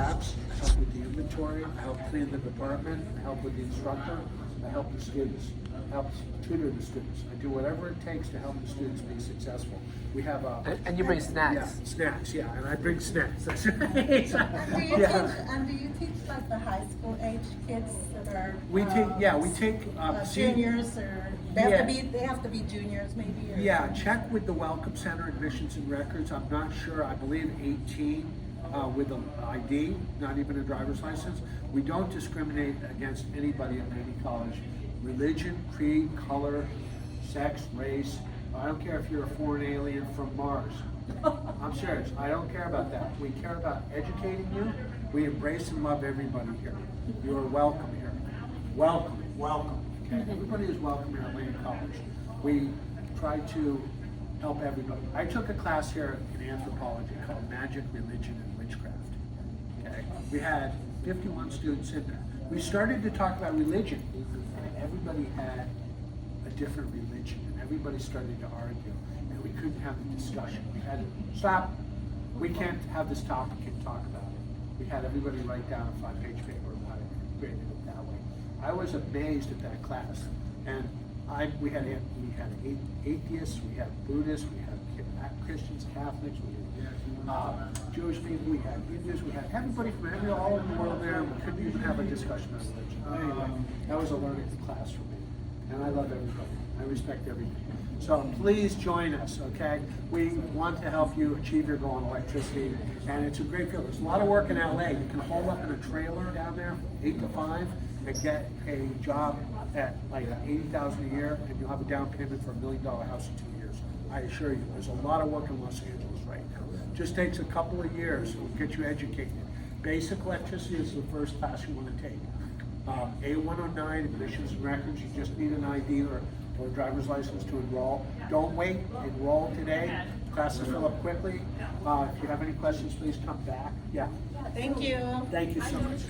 labs, I help with the inventory, I help clean the department, I help with the instructor, I help the students, I help tutor the students. I do whatever it takes to help the students be successful. We have a... And you bring snacks. Yeah, snacks, yeah, and I bring snacks. That's right. And do you Yeah. teach like the high school age kids that are We take juniors, or they have to be juniors maybe? Or Yeah, check with the Welcome Center Admissions and Records. I'm not sure, I believe 18 with an ID, not even a driver's license. We don't discriminate against anybody at Laney College. Religion, creed, color, sex, race. I don't care if you're a foreign alien from Mars. I'm serious, I don't care about that. We care about educating you. We embrace and love everybody here. You are welcome here. Welcome, welcome. Okay? Everybody is welcome here at Laney College. We try to help everybody. I took a class here in anthropology called Magic, Religion, and Witchcraft. Okay? We had 51 students in there. We started to talk about religion, and everybody had a different religion, and everybody started to argue, and we couldn't have the discussion. We had to stop. We can't have this topic and talk about it. We had everybody write down a 5-page paper about it and created it that way. I was amazed at that class, and we had atheists, we had Buddhists, we had Christians, Catholics, we had Jewish people, we had Hindus, we had everybody from all over the world there. We couldn't even have a discussion on religion. Anyway, that was a learning class for me, and I love everybody. I respect everybody. So please join us, okay? We want to help you achieve your goal in electricity, and it's a great field. There's a lot of work in LA. You can hold up in a trailer down there, 8 to 5, and get a job at like $80,000 a year, and you'll have a down payment for $1 million house in 2 years. I assure you, there's a lot of work in Los Angeles right now. Just takes a couple of years to get you educated. Basic electricity is the first class you want to take. A109, admissions and records, you just need an ID or a driver's license to enroll. Don't wait, enroll today. Classes fill up quickly. If you have any questions, please come back. Yeah. Thank you. Thank you so much.